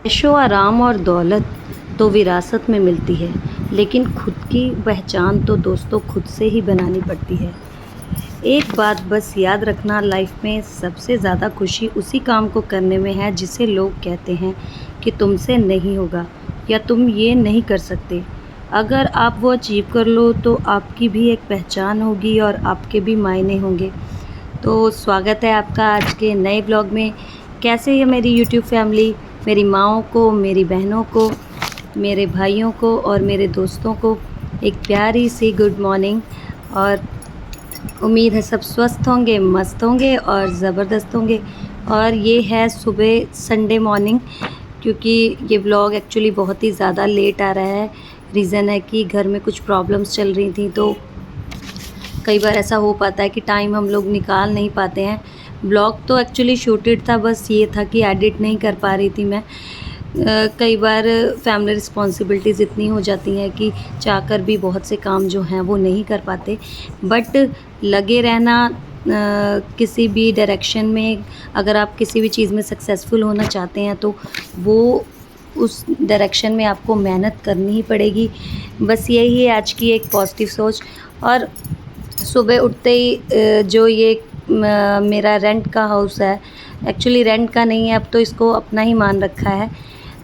ऐशो आराम और दौलत तो विरासत में मिलती है, लेकिन खुद की पहचान तो दोस्तों खुद से ही बनानी पड़ती है। एक बात बस याद रखना, लाइफ में सबसे ज़्यादा खुशी उसी काम को करने में है जिसे लोग कहते हैं कि तुमसे नहीं होगा या तुम ये नहीं कर सकते। अगर आप वो अचीव कर लो तो आपकी भी एक पहचान होगी और आपके भी मायने होंगे। तो स्वागत है आपका आज के नए ब्लॉग में। कैसे है मेरी यूट्यूब फैमिली, मेरी माँओं को, मेरी बहनों को, मेरे भाइयों को और मेरे दोस्तों को एक प्यारी सी गुड मॉर्निंग। और उम्मीद है सब स्वस्थ होंगे, मस्त होंगे और ज़बरदस्त होंगे। और ये है सुबह संडे मॉर्निंग, क्योंकि ये ब्लॉग एक्चुअली बहुत ही ज़्यादा लेट आ रहा है। रीज़न है कि घर में कुछ प्रॉब्लम्स चल रही थी, तो कई बार ऐसा हो पाता है कि टाइम हम लोग निकाल नहीं पाते हैं। ब्लॉग तो एक्चुअली शूटेड था, बस ये था कि एडिट नहीं कर पा रही थी मैं। कई बार फैमिली रिस्पॉन्सिबिलिटीज़ इतनी हो जाती हैं कि चाहकर भी बहुत से काम जो हैं वो नहीं कर पाते। बट लगे रहना, किसी भी डायरेक्शन में अगर आप किसी भी चीज़ में सक्सेसफुल होना चाहते हैं तो वो उस डायरेक्शन में आपको मेहनत करनी ही पड़ेगी। बस यही है आज की एक पॉजिटिव सोच। और सुबह उठते ही जो ये मेरा रेंट का हाउस है, एक्चुअली रेंट का नहीं है, अब तो इसको अपना ही मान रखा है।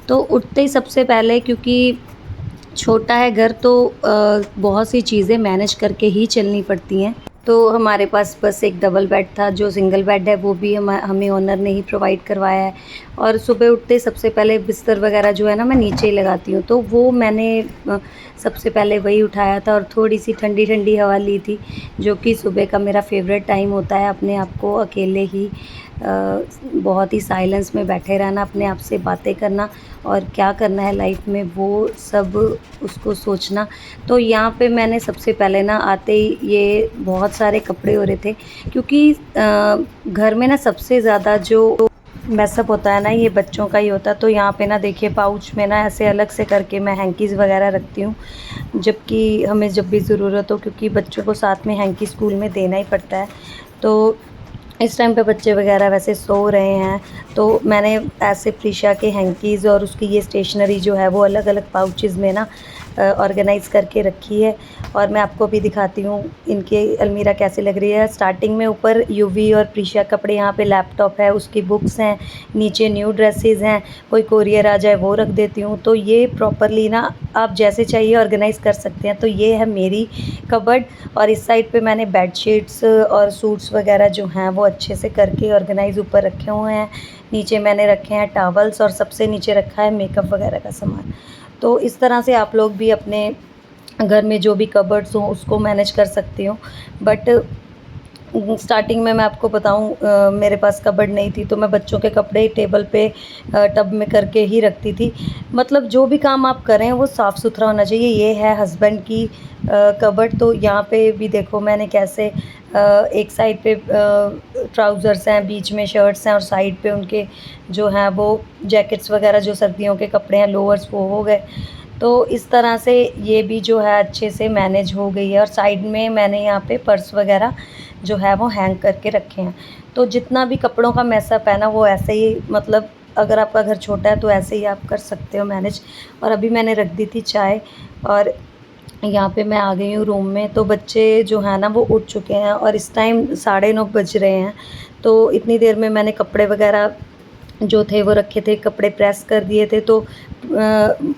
तो उठते ही सबसे पहले, क्योंकि छोटा है घर, तो बहुत सी चीज़ें मैनेज करके ही चलनी पड़ती हैं। तो हमारे पास बस एक डबल बेड था, जो सिंगल बेड है वो भी हमें ओनर ने ही प्रोवाइड करवाया है। और सुबह उठते सबसे पहले बिस्तर वगैरह जो है ना, मैं नीचे ही लगाती हूँ, तो वो मैंने सबसे पहले वही उठाया था। और थोड़ी सी ठंडी ठंडी हवा ली थी, जो कि सुबह का मेरा फेवरेट टाइम होता है। अपने आप को अकेले ही बहुत ही साइलेंस में बैठे रहना, अपने आप से बातें करना और क्या करना है लाइफ में वो सब उसको सोचना। तो यहाँ पे मैंने सबसे पहले ना आते ही ये बहुत सारे कपड़े हो रहे थे, क्योंकि घर में ना सबसे ज़्यादा जो मैसअप होता है ना, ये बच्चों का ही होता है। तो यहाँ पे ना देखिए, पाउच में ना ऐसे अलग से करके मैं हैंकीज़ वगैरह रखती हूँ, जबकि हमें जब भी ज़रूरत हो, क्योंकि बच्चों को साथ में हैंकी स्कूल में देना ही पड़ता है। तो इस टाइम पे बच्चे वगैरह वैसे सो रहे हैं, तो मैंने ऐसे प्रीशा के हैंकीज़ और उसकी ये स्टेशनरी जो है वो अलग अलग पाउचेज़ में ना ऑर्गेनाइज़ करके रखी है। और मैं आपको भी दिखाती हूँ इनकी अलमीरा कैसे लग रही है। स्टार्टिंग में ऊपर यूवी और प्रीशा कपड़े, यहाँ पे लैपटॉप है, उसकी बुक्स हैं, नीचे न्यू ड्रेसेस हैं, कोई कोरियर आ जाए वो रख देती हूँ। तो ये प्रॉपरली ना आप जैसे चाहिए ऑर्गेनाइज़ कर सकते हैं। तो ये है मेरी कबर्ड। और इस साइड पे मैंने बेडशीट्स और सूट्स वगैरह जो हैं वो अच्छे से करके ऑर्गेनाइज़ ऊपर रखे हुए हैं। नीचे मैंने रखे हैं टॉवल्स और सबसे नीचे रखा है मेकअप वगैरह का सामान। तो इस तरह से आप लोग भी अपने घर में जो भी कबर्ड्स हों उसको मैनेज कर सकते हो। बट स्टार्टिंग में मैं आपको बताऊं, मेरे पास कबर्ड नहीं थी, तो मैं बच्चों के कपड़े टेबल पे टब में करके ही रखती थी। मतलब जो भी काम आप करें वो साफ़ सुथरा होना चाहिए। ये है हस्बैंड की कबर्ड। तो यहाँ पे भी देखो मैंने कैसे एक साइड पे ट्राउज़र्स हैं, बीच में शर्ट्स हैं और साइड पे उनके जो हैं वो जैकेट्स वगैरह, जो सर्दियों के कपड़े हैं, लोअर्स वो हो गए। तो इस तरह से ये भी जो है अच्छे से मैनेज हो गई है। और साइड में मैंने यहाँ पे पर्स वगैरह जो है वो हैंग करके रखे हैं। तो जितना भी कपड़ों का मैसअप है ना, वो ऐसे ही, मतलब अगर आपका घर छोटा है तो ऐसे ही आप कर सकते हो मैनेज। और अभी मैंने रख दी थी चाय, और यहाँ पे मैं आ गई हूँ रूम में। तो बच्चे जो है ना वो उठ चुके हैं और इस टाइम 9:30 बज रहे हैं। तो इतनी देर में मैंने कपड़े वगैरह जो थे वो रखे थे, कपड़े प्रेस कर दिए थे, तो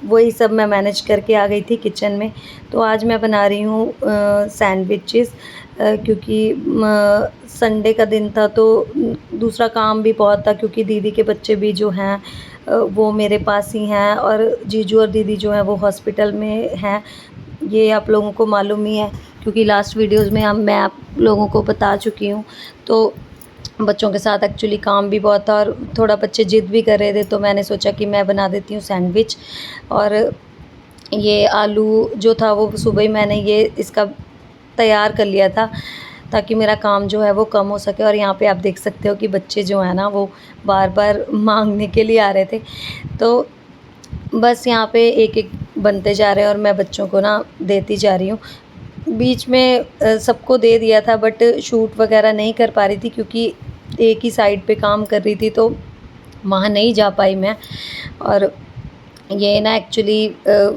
वही सब मैं मैनेज करके आ गई थी किचन में। तो आज मैं बना रही हूँ सैंडविचेस, क्योंकि संडे का दिन था, तो दूसरा काम भी बहुत था, क्योंकि दीदी के बच्चे भी जो हैं वो मेरे पास ही हैं, और जीजू और दीदी जो हैं वो हॉस्पिटल में हैं। ये आप लोगों को मालूम ही है, क्योंकि लास्ट वीडियोज़ में मैं आप लोगों को बता चुकी हूँ। तो बच्चों के साथ एक्चुअली काम भी बहुत था, और थोड़ा बच्चे ज़िद भी कर रहे थे, तो मैंने सोचा कि मैं बना देती हूँ सैंडविच। और ये आलू जो था वो सुबह ही मैंने ये इसका तैयार कर लिया था, ताकि मेरा काम जो है वो कम हो सके। और यहाँ पे आप देख सकते हो कि बच्चे जो हैं ना वो बार बार मांगने के लिए आ रहे थे। तो बस यहाँ पे एक एक बनते जा रहे हैं और मैं बच्चों को ना देती जा रही हूँ। बीच में सबको दे दिया था, बट शूट वगैरह नहीं कर पा रही थी, क्योंकि एक ही साइड पे काम कर रही थी। तो वहाँ नहीं जा पाई मैं। और ये ना एक्चुअली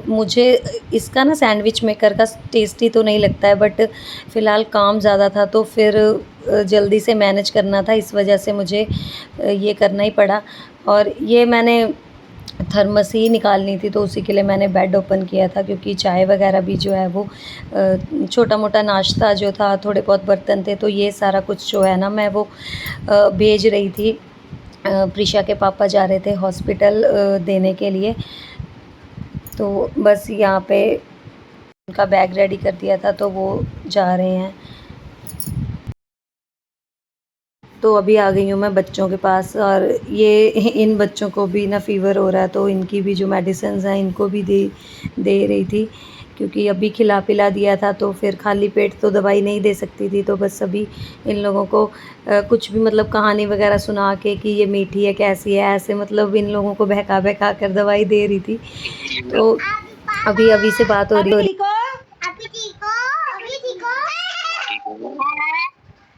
मुझे इसका ना सैंडविच मेकर का टेस्टी तो नहीं लगता है, बट फ़िलहाल काम ज़्यादा था तो फिर जल्दी से मैनेज करना था, इस वजह से मुझे ये करना ही पड़ा। और ये मैंने थर्मस ही निकालनी थी तो उसी के लिए मैंने बेड ओपन किया था, क्योंकि चाय वगैरह भी जो है वो छोटा मोटा नाश्ता जो था, थोड़े बहुत बर्तन थे, तो ये सारा कुछ जो है ना मैं वो भेज रही थी। प्रीशा के पापा जा रहे थे हॉस्पिटल देने के लिए, तो बस यहाँ पे उनका बैग रेडी कर दिया था तो वो जा रहे हैं। तो अभी आ गई हूँ मैं बच्चों के पास, और ये इन बच्चों को भी ना फ़ीवर हो रहा है, तो इनकी भी जो मेडिसिन्स हैं इनको भी दे रही थी, क्योंकि अभी खिला पिला दिया था तो फिर खाली पेट तो दवाई नहीं दे सकती थी। तो बस अभी इन लोगों को कुछ भी मतलब कहानी वगैरह सुना के कि ये मीठी है कैसी है, ऐसे मतलब इन लोगों को बहका बहका कर दवाई दे रही थी। तो अभी से बात हो रही है।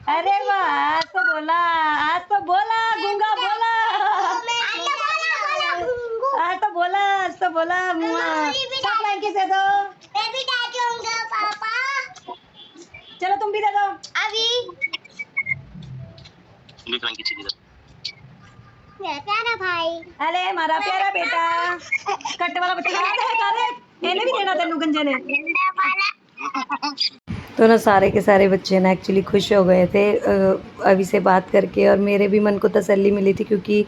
अरे वाह, आज तो बोला गूंगा बोला, आज तो बोला फ्लैंकी से दो, चलो तुम भी दे दो प्यारा भाई। अरे हमारा प्यारा बेटा कट्टे वाला बच्चा इन्हें भी देना तेनू गंजे ने। तो ना सारे के सारे बच्चे ना एक्चुअली खुश हो गए थे अभी से बात करके, और मेरे भी मन को तसल्ली मिली थी, क्योंकि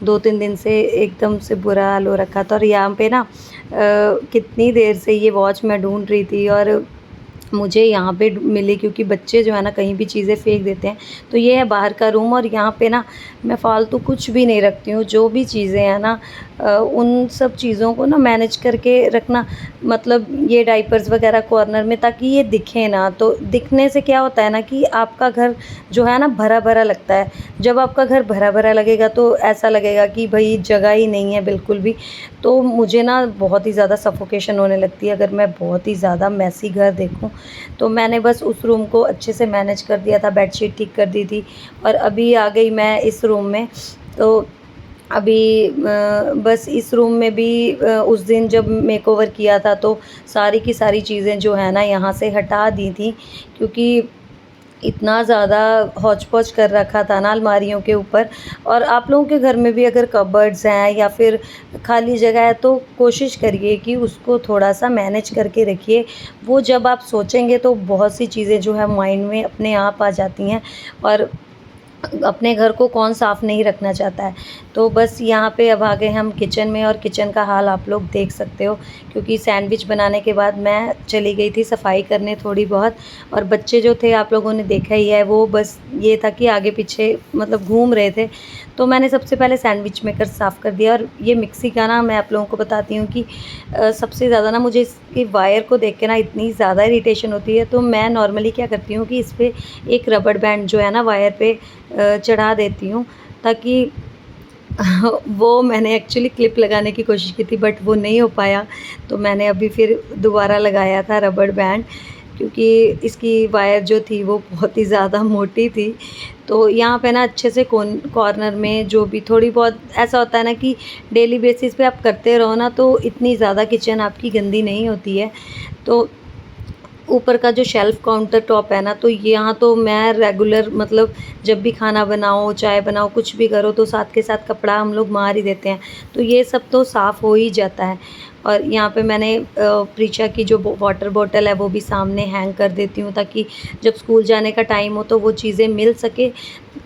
2-3 दिन से एकदम से बुरा हाल हो रखा था। और यहाँ पे ना कितनी देर से ये वॉच मैं ढूंढ रही थी और मुझे यहाँ पे मिली, क्योंकि बच्चे जो है ना कहीं भी चीज़ें फेंक देते हैं। तो ये है बाहर का रूम, और यहाँ पे ना मैं फ़ालतू कुछ भी नहीं रखती हूँ। जो भी चीज़ें हैं ना उन सब चीज़ों को ना मैनेज करके रखना, मतलब ये डाइपर्स वगैरह कॉर्नर में, ताकि ये दिखे ना। तो दिखने से क्या होता है ना कि आपका घर जो है ना भरा भरा लगता है। जब आपका घर भरा भरा लगेगा तो ऐसा लगेगा कि भाई जगह ही नहीं है बिल्कुल भी। तो मुझे ना बहुत ही ज़्यादा सफोकेशन होने लगती है अगर मैं बहुत ही ज़्यादा मैसी घर देखूं। तो मैंने बस उस रूम को अच्छे से मैनेज कर दिया था, बेडशीट ठीक कर दी थी, और अभी आ गई मैं इस रूम में। तो अभी बस इस रूम में भी उस दिन जब मेकओवर किया था तो सारी की सारी चीज़ें जो है ना यहाँ से हटा दी थी, क्योंकि इतना ज़्यादा हौच पौच कर रखा था ना अलमारियों के ऊपर। और आप लोगों के घर में भी अगर कबर्ड्स हैं या फिर खाली जगह है तो कोशिश करिए कि उसको थोड़ा सा मैनेज करके रखिए। वो जब आप सोचेंगे तो बहुत सी चीज़ें जो है माइंड में अपने आप आ जाती हैं, और अपने घर को कौन साफ़ नहीं रखना चाहता है। तो बस यहाँ पे अब आ गए हम किचन में, और किचन का हाल आप लोग देख सकते हो, क्योंकि सैंडविच बनाने के बाद मैं चली गई थी सफाई करने थोड़ी बहुत। और बच्चे जो थे आप लोगों ने देखा ही है, वो बस ये था कि आगे पीछे मतलब घूम रहे थे। तो मैंने सबसे पहले सैंडविच मेकर साफ़ कर दिया। और ये मिक्सी का ना मैं आप लोगों को बताती हूँ कि सबसे ज़्यादा ना मुझे इसकी वायर को देख के ना इतनी ज़्यादा इरिटेशन होती है। तो मैं नॉर्मली क्या करती हूँ कि इस पर एक रबड़ बैंड जो है ना वायर पे चढ़ा देती हूँ, ताकि वो मैंने एक्चुअली क्लिप लगाने की कोशिश की थी बट वो नहीं हो पाया। तो मैंने अभी फिर दोबारा लगाया था रबड़ बैंड, क्योंकि इसकी वायर जो थी वो बहुत ही ज़्यादा मोटी थी। तो यहाँ पे ना अच्छे से कॉर्नर में जो भी थोड़ी बहुत ऐसा होता है ना कि डेली बेसिस पे आप करते रहो ना तो इतनी ज़्यादा किचन आपकी गंदी नहीं होती है। तो ऊपर का जो शेल्फ़ काउंटर टॉप है ना, तो यहाँ तो मैं रेगुलर मतलब जब भी खाना बनाओ, चाय बनाओ, कुछ भी करो तो साथ के साथ कपड़ा हम लोग मार ही देते हैं। तो ये सब तो साफ़ हो ही जाता है। और यहाँ पे मैंने प्रीशा की जो वाटर बॉटल है वो भी सामने हैंग कर देती हूँ, ताकि जब स्कूल जाने का टाइम हो तो वो चीज़ें मिल सके।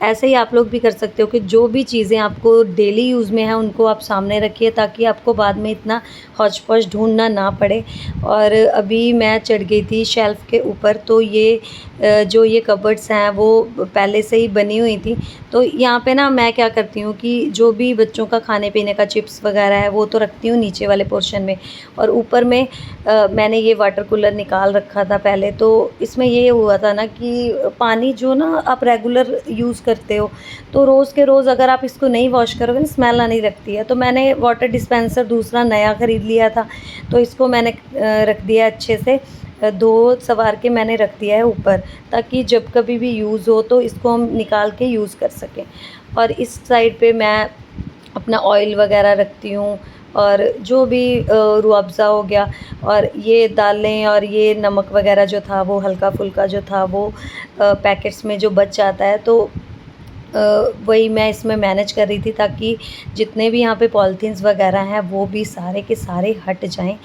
ऐसे ही आप लोग भी कर सकते हो कि जो भी चीज़ें आपको डेली यूज़ में है उनको आप सामने रखिए, ताकि आपको बाद में इतना हौच पौच ढूंढना ना पड़े। और अभी मैं चढ़ गई थी शेल्फ़ के ऊपर, तो ये जो ये कबर्ड्स हैं वो पहले से ही बनी हुई थी। तो यहाँ पे ना मैं क्या करती हूँ कि जो भी बच्चों का खाने पीने का चिप्स वगैरह है वो तो रखती हूँ नीचे वाले पोर्शन में, और ऊपर में मैंने ये वाटर कूलर निकाल रखा था पहले। तो इसमें ये हुआ था ना कि पानी जो ना आप रेगुलर यूज़ करते हो, तो रोज़ के रोज़ अगर आप इसको नहीं वॉश करोगे ना स्मेल आने लगती है। तो मैंने वाटर डिस्पेंसर दूसरा नया ख़रीद लिया था, तो इसको मैंने रख दिया अच्छे से, धो सवार के मैंने रख दिया है ऊपर, ताकि जब कभी भी यूज़ हो तो इसको हम निकाल के यूज़ कर सकें। और इस साइड पे मैं अपना ऑयल वगैरह रखती हूँ, और जो भी रूह अफ़ज़ा हो गया, और ये दालें और ये नमक वगैरह जो था वो हल्का-फुल्का जो था वो पैकेट्स में जो बच जाता है, तो वही मैं इसमें मैनेज कर रही थी, ताकि जितने भी यहाँ पे पॉलीथीन्स वगैरह हैं वो भी सारे के सारे हट जाएँ।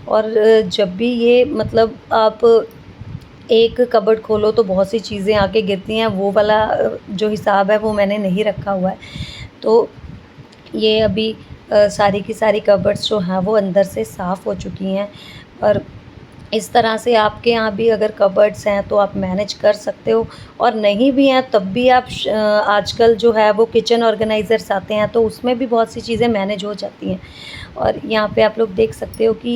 और जब भी ये मतलब आप एक कबर्ड खोलो तो बहुत सी चीज़ें आके गिरती हैं, वो वाला जो हिसाब है वो मैंने नहीं रखा हुआ है। तो ये अभी सारी की सारी कबर्ड्स जो हैं वो अंदर से साफ़ हो चुकी हैं, और इस तरह से आपके यहाँ भी अगर कबर्ड्स हैं तो आप मैनेज कर सकते हो, और नहीं भी हैं तब भी आप आजकल जो है वो किचन ऑर्गेनाइज़र्स आते हैं, तो उसमें भी बहुत सी चीज़ें मैनेज हो जाती हैं। और यहाँ पे आप लोग देख सकते हो कि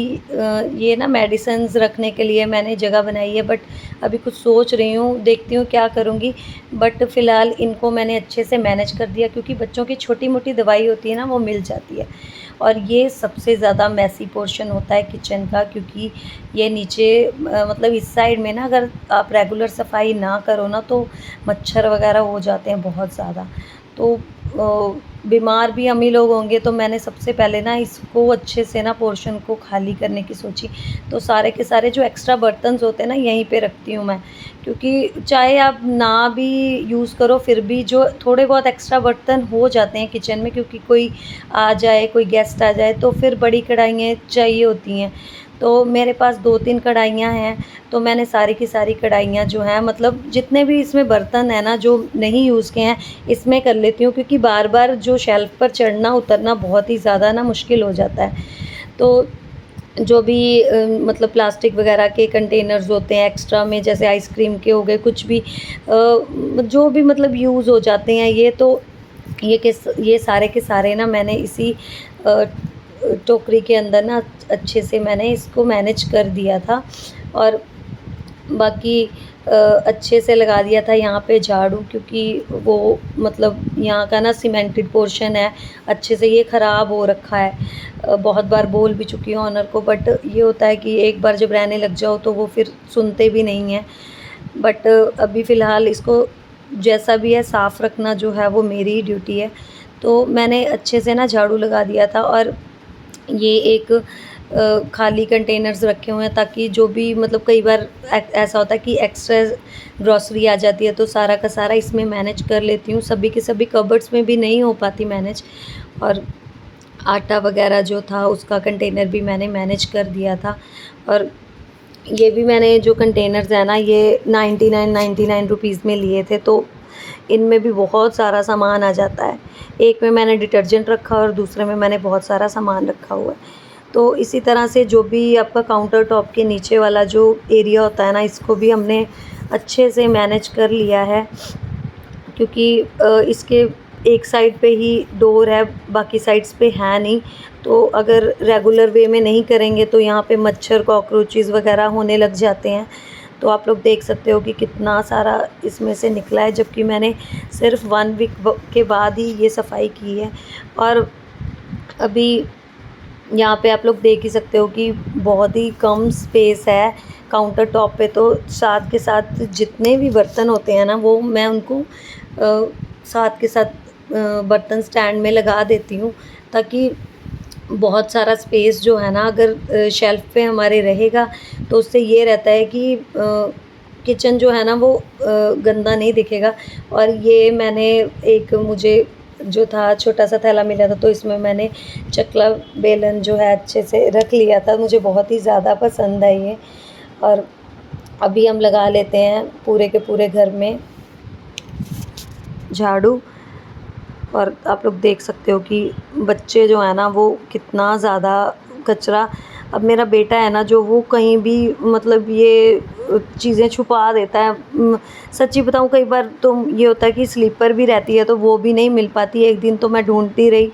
ये ना मेडिसिन्स रखने के लिए मैंने जगह बनाई है, बट अभी कुछ सोच रही हूँ, देखती हूँ क्या करूँगी। बट फ़िलहाल इनको मैंने अच्छे से मैनेज कर दिया, क्योंकि बच्चों की छोटी-मोटी दवाई होती है ना, वो मिल जाती है। और ये सबसे ज़्यादा मेसी पोर्शन होता है किचन का, क्योंकि ये नीचे मतलब इस साइड में ना अगर आप रेगुलर सफाई ना करो ना, तो मच्छर वगैरह हो जाते हैं बहुत ज़्यादा। तो बीमार भी हम ही लोग होंगे, तो मैंने सबसे पहले ना इसको अच्छे से ना पोर्शन को खाली करने की सोची। तो सारे के सारे जो एक्स्ट्रा बर्तन्स होते हैं ना, यहीं पे रखती हूँ मैं, क्योंकि चाहे आप ना भी यूज़ करो फिर भी जो थोड़े बहुत एक्स्ट्रा बर्तन हो जाते हैं किचन में, क्योंकि कोई आ जाए, कोई गेस्ट आ जाए, तो फिर बड़ी कढ़ाइयाँ चाहिए होती हैं। तो मेरे पास 2-3 कढ़ाइयाँ हैं, तो मैंने सारी की सारी कढ़ाइयाँ जो हैं, मतलब जितने भी इसमें बर्तन हैं ना जो नहीं यूज़ किए हैं, इसमें कर लेती हूँ, क्योंकि बार-बार जो शेल्फ़ पर चढ़ना-उतरना बहुत ही ज़्यादा ना मुश्किल हो जाता है। तो जो भी मतलब प्लास्टिक वगैरह के कंटेनर्स होते हैं एक्स्ट्रा में, जैसे आइसक्रीम के हो गए, कुछ भी जो भी मतलब यूज़ हो जाते हैं ये, तो ये सारे के सारे ना मैंने इसी अ, टोकरी के अंदर ना अच्छे से मैंने इसको मैनेज कर दिया था। और बाकी अच्छे से लगा दिया था यहाँ पे झाड़ू, क्योंकि वो मतलब यहाँ का ना सीमेंटेड पोर्शन है, अच्छे से ये ख़राब हो रखा है। बहुत बार बोल भी चुकी हूँ ओनर को, बट ये होता है कि एक बार जब रहने लग जाओ तो वो फिर सुनते भी नहीं हैं। बट अभी फ़िलहाल इसको जैसा भी है साफ़ रखना जो है वो मेरी ही ड्यूटी है। तो मैंने अच्छे से ना झाड़ू लगा दिया था, और ये एक खाली कंटेनर्स रखे हुए हैं, ताकि जो भी मतलब कई बार ऐसा होता है कि एक्स्ट्रा ग्रॉसरी आ जाती है, तो सारा का सारा इसमें मैनेज कर लेती हूँ। सभी के सभी कबर्ड्स में भी नहीं हो पाती मैनेज। और आटा वगैरह जो था उसका कंटेनर भी मैंने मैनेज कर दिया था। और ये भी मैंने जो कंटेनर्स हैं ना, ये 99 रुपीज़ में लिए थे, तो इनमें भी बहुत सारा सामान आ जाता है। एक में मैंने डिटर्जेंट रखा और दूसरे में मैंने बहुत सारा सामान रखा हुआ है। तो इसी तरह से जो भी आपका काउंटर टॉप के नीचे वाला जो एरिया होता है ना, इसको भी हमने अच्छे से मैनेज कर लिया है, क्योंकि इसके एक साइड पे ही डोर है, बाकी साइड्स पे है नहीं। तो अगर रेगुलर वे में नहीं करेंगे तो यहाँ पे मच्छर, कॉकरोचेस वगैरह होने लग जाते हैं। तो आप लोग देख सकते हो कि कितना सारा इसमें से निकला है, जबकि मैंने सिर्फ 1 वीक के बाद ही ये सफाई की है। और अभी यहाँ पे आप लोग देख ही सकते हो कि बहुत ही कम स्पेस है काउंटर टॉप पे, तो साथ के साथ जितने भी बर्तन होते हैं ना, वो मैं उनको साथ के साथ बर्तन स्टैंड में लगा देती हूँ, ताकि बहुत सारा स्पेस जो है ना, अगर शेल्फ़ पे हमारे रहेगा तो उससे ये रहता है कि किचन जो है ना वो गंदा नहीं दिखेगा। और ये मैंने एक मुझे जो था छोटा सा थैला मिला था, तो इसमें मैंने चकला बेलन जो है अच्छे से रख लिया था, मुझे बहुत ही ज़्यादा पसंद है ये। और अभी हम लगा लेते हैं पूरे के पूरे घर में झाड़ू। और आप लोग देख सकते हो कि बच्चे जो हैं ना वो कितना ज़्यादा कचरा, अब मेरा बेटा है ना जो वो कहीं भी मतलब ये चीज़ें छुपा देता है। सच्ची बताऊँ, कई बार तो ये होता है कि स्लीपर भी रहती है तो वो भी नहीं मिल पाती। एक दिन तो मैं ढूंढती रही,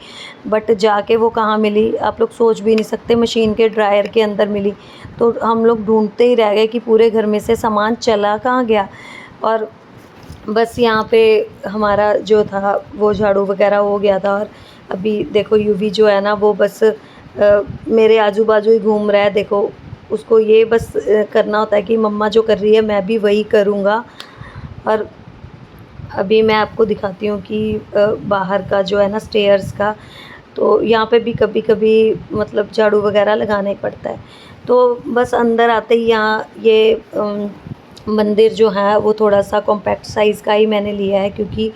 बट जाके वो कहाँ मिली आप लोग सोच भी नहीं सकते, मशीन के ड्रायर के अंदर मिली। तो हम लोग ढूंढते ही रह गए कि पूरे घर में से सामान चला कहाँ गया। और बस यहाँ पे हमारा जो था वो झाड़ू वगैरह हो गया था। और अभी देखो यूवी जो है ना वो बस मेरे आजू बाजू ही घूम रहा है। देखो उसको ये बस करना होता है कि मम्मा जो कर रही है मैं भी वही करूँगा। और अभी मैं आपको दिखाती हूँ कि बाहर का जो है ना स्टेयर्स का, तो यहाँ पे भी कभी-कभी मतलब झाड़ू वगैरह लगाना ही पड़ता है। तो बस अंदर आते ही यहाँ ये मंदिर जो है वो थोड़ा-सा कॉम्पैक्ट साइज़ का ही मैंने लिया है, क्योंकि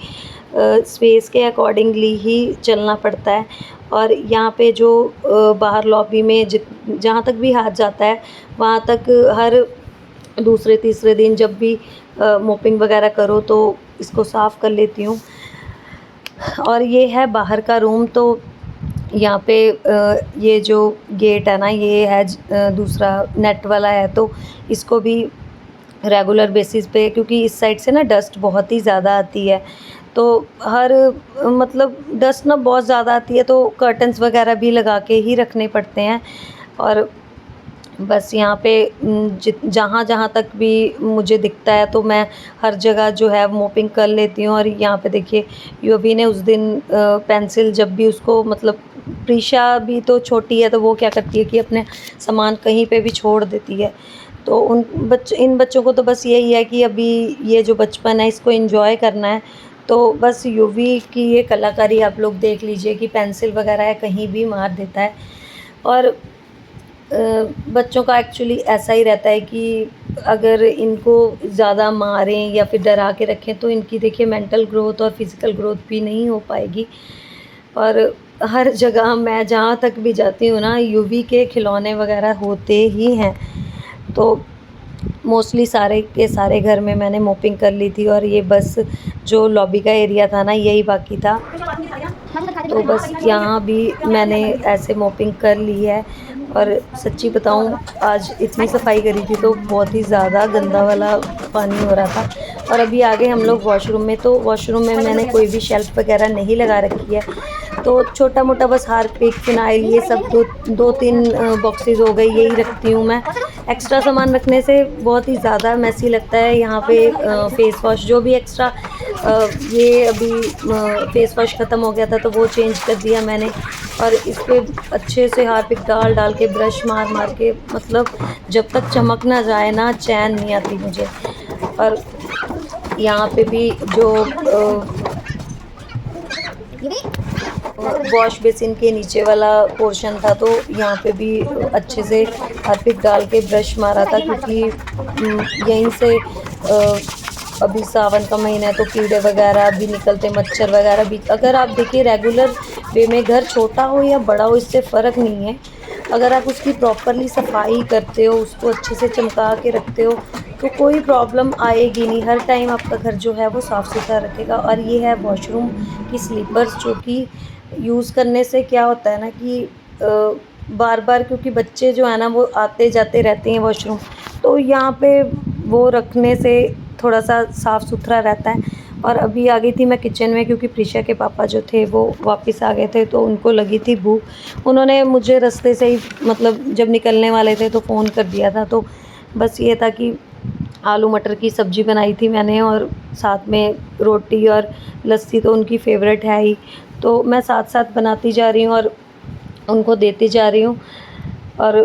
स्पेस के अकॉर्डिंगली ही चलना पड़ता है। और यहाँ पे जो बाहर लॉबी में जहाँ तक भी हाथ जाता है, वहाँ तक हर दूसरे तीसरे दिन जब भी मोपिंग वगैरह करो तो इसको साफ़ कर लेती हूँ। और ये है बाहर का रूम। तो यहाँ पे ये जो गेट है ना, ये है दूसरा नेट वाला है, तो इसको भी रेगुलर बेसिस पे, क्योंकि इस साइड से ना डस्ट बहुत ही ज़्यादा आती है, तो हर मतलब डस्ट ना बहुत ज़्यादा आती है, तो कर्टन्स वगैरह भी लगा के ही रखने पड़ते हैं। और बस यहाँ पे जहाँ तक भी मुझे दिखता है तो मैं हर जगह जो है मोपिंग कर लेती हूँ। और यहाँ पे देखिए, युवी ने उस दिन पेंसिल, जब भी उसको मतलब प्रीशा भी तो छोटी है, तो वो क्या करती है कि अपने सामान कहीं पे भी छोड़ देती है। तो इन बच्चों को तो बस यही है कि अभी ये जो बचपन है इसको एंजॉय करना है। तो बस युवी की ये कलाकारी आप लोग देख लीजिए कि पेंसिल वगैरह है कहीं भी मार देता है। और बच्चों का एक्चुअली ऐसा ही रहता है कि अगर इनको ज़्यादा मारें या फिर डरा के रखें तो इनकी देखिए मेंटल ग्रोथ और फिज़िकल ग्रोथ भी नहीं हो पाएगी। और हर जगह मैं जहाँ तक भी जाती हूँ ना, युवी के खिलौने वगैरह होते ही हैं। तो मोस्टली सारे के सारे घर में मैंने मोपिंग कर ली थी, और ये बस जो लॉबी का एरिया था ना, यही बाकी था। तो बस यहाँ भी मैंने ऐसे मोपिंग कर ली है। और सच्ची बताऊँ, आज इतनी सफाई करी थी तो बहुत ही ज़्यादा गंदा वाला पानी हो रहा था। और अभी आ गए हम लोग वॉशरूम में। तो वॉशरूम में मैंने कोई भी शेल्फ़ वगैरह नहीं लगा रखी है, तो छोटा मोटा बस हार्पिक, फिनाइल, ये सब दो तीन बॉक्सेस हो गए, यही रखती हूँ मैं। एक्स्ट्रा सामान रखने से बहुत ही ज़्यादा मैसी लगता है। यहाँ पे फ़ेस वॉश जो भी एक्स्ट्रा, ये अभी फ़ेस वॉश ख़त्म हो गया था तो वो चेंज कर दिया मैंने। और इस पे अच्छे से हार्पिक डाल के ब्रश मार के, मतलब जब तक चमक ना जाए ना, चैन नहीं आती मुझे। और यहाँ पे भी जो वॉश बेसिन के नीचे वाला पोर्शन था, तो यहाँ पे भी अच्छे से हार्पिक डाल के ब्रश मारा था, क्योंकि यहीं से अभी सावन का महीना है तो कीड़े वगैरह भी निकलते, मच्छर वगैरह भी। अगर आप देखिए रेगुलर वे में, घर छोटा हो या बड़ा हो इससे फ़र्क नहीं है, अगर आप उसकी प्रॉपरली सफाई करते हो, उसको अच्छे से चमका के रखते हो, तो कोई प्रॉब्लम आएगी नहीं। हर टाइम आपका घर जो है वो साफ़ सुथरा रखेगा। और ये है वॉशरूम की स्लीपर्स, जो कि यूज़ करने से क्या होता है ना कि बार बार, क्योंकि बच्चे जो है ना वो आते जाते रहते हैं वॉशरूम, तो यहाँ पे वो रखने से थोड़ा सा साफ़ सुथरा रहता है। और अभी आ गई थी मैं किचन में, क्योंकि प्रीशा के पापा जो थे वो वापस आ गए थे, तो उनको लगी थी भूख। उन्होंने मुझे रास्ते से ही, मतलब जब निकलने वाले थे तो फ़ोन कर दिया था। तो बस ये था कि आलू मटर की सब्ज़ी बनाई थी मैंने, और साथ में रोटी और लस्सी तो उनकी फ़ेवरेट है ही। तो मैं साथ साथ बनाती जा रही हूँ और उनको देती जा रही हूँ। और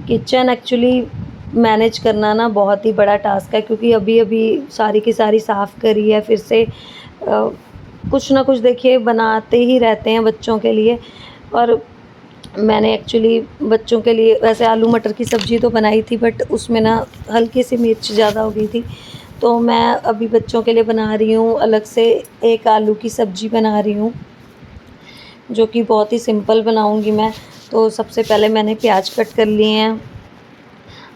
किचन एक्चुअली मैनेज करना ना बहुत ही बड़ा टास्क है, क्योंकि अभी अभी सारी की सारी साफ़ करी है फिर से। कुछ ना कुछ देखिए बनाते ही रहते हैं बच्चों के लिए। और मैंने एक्चुअली बच्चों के लिए वैसे आलू मटर की सब्ज़ी तो बनाई थी, बट उसमें ना हल्की सी मिर्च ज़्यादा हो गई थी, तो मैं अभी बच्चों के लिए बना रही हूँ अलग से एक आलू की सब्ज़ी बना रही हूँ, जो कि बहुत ही सिंपल बनाऊँगी मैं। तो सबसे पहले मैंने प्याज कट कर लिए हैं,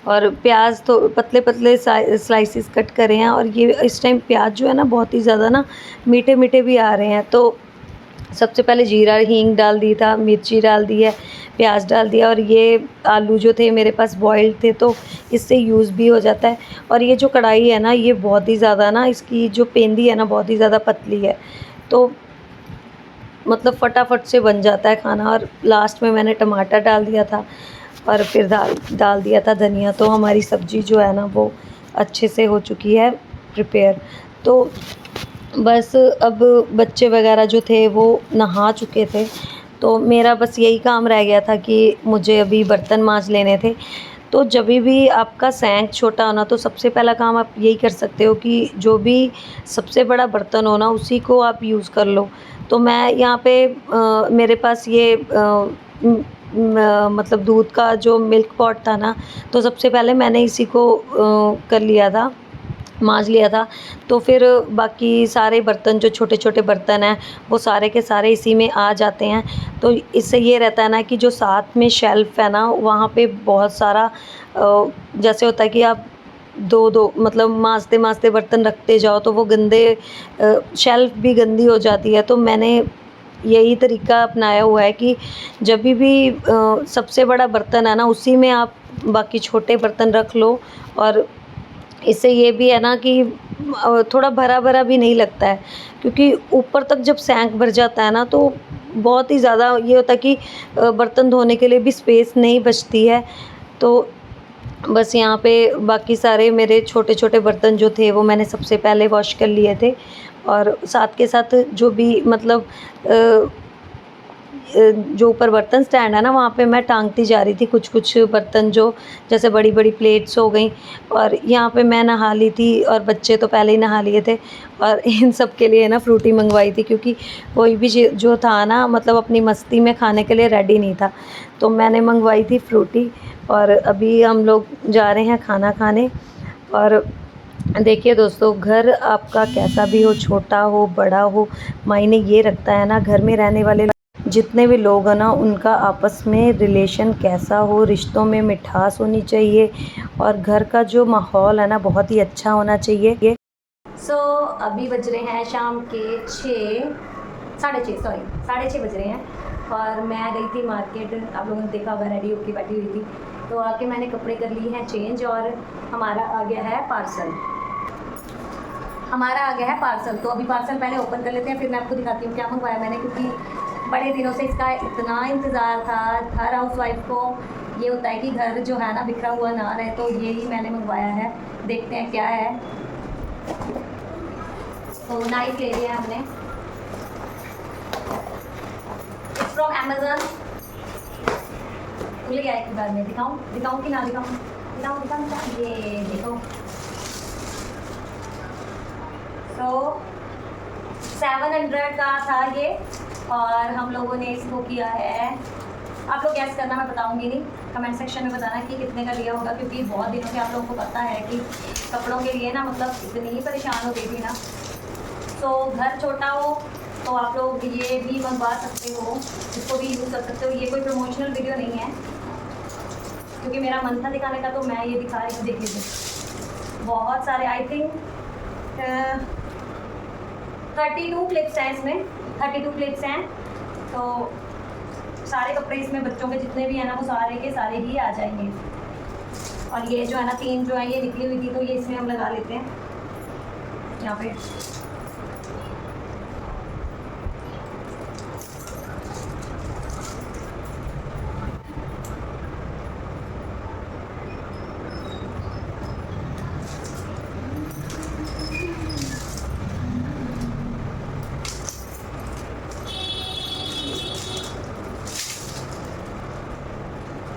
और प्याज तो पतले पतले स्लाइसिस कट करे हैं। और ये इस टाइम प्याज जो है ना बहुत ही ज़्यादा ना मीठे मीठे भी आ रहे हैं। तो सबसे पहले जीरा हींग डाल दी था, मिर्ची डाल दी है, प्याज डाल दिया। और ये आलू जो थे मेरे पास बॉइल्ड थे, तो इससे यूज़ भी हो जाता है। और ये जो कढ़ाई है ना, ये बहुत ही ज़्यादा ना, इसकी जो पेंदी है ना बहुत ही ज़्यादा पतली है, तो मतलब फटाफट से बन जाता है खाना। और लास्ट में मैंने टमाटर डाल दिया था, और फिर डाल दिया था धनिया। तो हमारी सब्ज़ी जो है ना वो अच्छे से हो चुकी है प्रिपेयर। तो बस अब बच्चे वगैरह जो थे वो नहा चुके थे, तो मेरा बस यही काम रह गया था कि मुझे अभी बर्तन मांज लेने थे। तो जब भी आपका सैंक छोटा हो ना, तो सबसे पहला काम आप यही कर सकते हो कि जो भी सबसे बड़ा बर्तन हो ना, उसी को आप यूज़ कर लो। तो मैं यहाँ पे मेरे पास ये मतलब दूध का जो मिल्क पॉट था ना, तो सबसे पहले मैंने इसी को कर लिया था, मांज लिया था। तो फिर बाकी सारे बर्तन, जो छोटे छोटे बर्तन हैं, वो सारे के सारे इसी में आ जाते हैं। तो इससे ये रहता है ना कि जो साथ में शेल्फ़ है ना, वहाँ पे बहुत सारा जैसे होता है कि आप दो दो मतलब मांजते मांजते बर्तन रखते जाओ, तो वो गंदे शेल्फ़ भी गंदी हो जाती है। तो मैंने यही तरीका अपनाया हुआ है कि जब भी सबसे बड़ा बर्तन है ना, उसी में आप बाकी छोटे बर्तन रख लो। और इससे ये भी है ना कि थोड़ा भरा-भरा भी नहीं लगता है, क्योंकि ऊपर तक जब सैंक भर जाता है ना, तो बहुत ही ज़्यादा ये होता है कि बर्तन धोने के लिए भी स्पेस नहीं बचती है। तो बस यहाँ पे बाकी सारे मेरे छोटे-छोटे बर्तन जो थे, वो मैंने सबसे पहले वॉश कर लिए थे। और साथ के साथ जो भी मतलब जो ऊपर बर्तन स्टैंड है ना, वहाँ पे मैं टांगती जा रही थी कुछ-कुछ बर्तन, जो जैसे बड़ी-बड़ी प्लेट्स हो गई। और यहाँ पे मैं नहा ली थी, और बच्चे तो पहले ही नहा लिए थे। और इन सब के लिए ना फ्रूटी मंगवाई थी, क्योंकि कोई भी जो था ना, मतलब अपनी मस्ती में खाने के लिए रेडी नहीं था। तो मैंने मंगवाई थी फ्रूटी। और अभी हम लोग जा रहे हैं खाना खाने। और देखिए दोस्तों, घर आपका कैसा भी हो, छोटा हो, बड़ा हो, मायने ये रखता है ना, घर में रहने वाले जितने भी लोग हैं ना, उनका आपस में रिलेशन कैसा हो, रिश्तों में मिठास होनी चाहिए। और घर का जो माहौल है ना, बहुत ही अच्छा होना चाहिए। अभी बज रहे हैं शाम के 6:30 बज रहे हैं। और मैं गई थी मार्केट, आप लोगों ने देखा होगा, रेडी होकर बैठी हुई थी। तो आके मैंने कपड़े कर लिए हैं चेंज, और हमारा आ गया है पार्सल। तो अभी पार्सल पहले ओपन कर लेते हैं, फिर मैं आपको दिखाती हूँ क्या मंगवाया मैंने, क्योंकि बड़े दिनों से इसका इतना इंतज़ार था। हर हाउसवाइफ को ये होता है कि घर जो है ना बिखरा हुआ ना रहे, तो यही मैंने मंगवाया है। देखते हैं क्या है। तो नाइफ ले लिया हमने, इट्स फ्रॉम अमेज़न। खुल गया एक बार में, दिखाऊं कि ना दिखाऊं? ये देखो। तो 700 का था ये, और हम लोगों ने इसको किया है, आप लोग गैस करना, मैं बताऊंगी नहीं, कमेंट सेक्शन में बताना कि कितने का लिया होगा, क्योंकि बहुत दिनों से आप लोगों को पता है कि कपड़ों के लिए ना मतलब इतनी ही परेशान हो गई थी ना। तो घर छोटा हो तो आप लोग ये भी मंगवा सकते हो, इसको भी यूज़ कर सकते हो। ये कोई प्रमोशनल वीडियो नहीं है, क्योंकि मेरा मन था दिखाने का, तो मैं ये दिखा रही हूँ। देख लीजिए, बहुत सारे, आई थिंक 32 क्लिप्स हैं इसमें, 32 क्लिप्स हैं। तो सारे कपड़े इसमें बच्चों के जितने भी हैं ना, वो सारे के सारे ही आ जाएंगे। और ये जो है ना, 3 जो है ये निकली हुई थी, तो ये इसमें हम लगा लेते हैं यहाँ पे।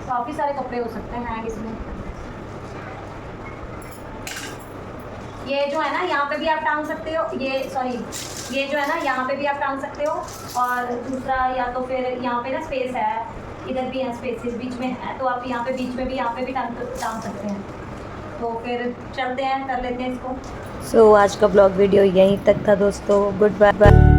काफ़ी सारे कपड़े हो सकते हैं इसमें। ये जो है ना, यहाँ पे भी आप टांग सकते हो, ये जो है ना, यहाँ पे भी आप टांग सकते हो। और दूसरा, या तो फिर यहाँ पे ना स्पेस है, इधर भी है स्पेसेस बीच में है, तो आप यहाँ पे बीच में भी, यहाँ पे भी टांग सकते हैं। तो फिर चलते हैं, कर लेते हैं इसको। आज का ब्लॉग वीडियो यहीं तक था दोस्तों। Good bye.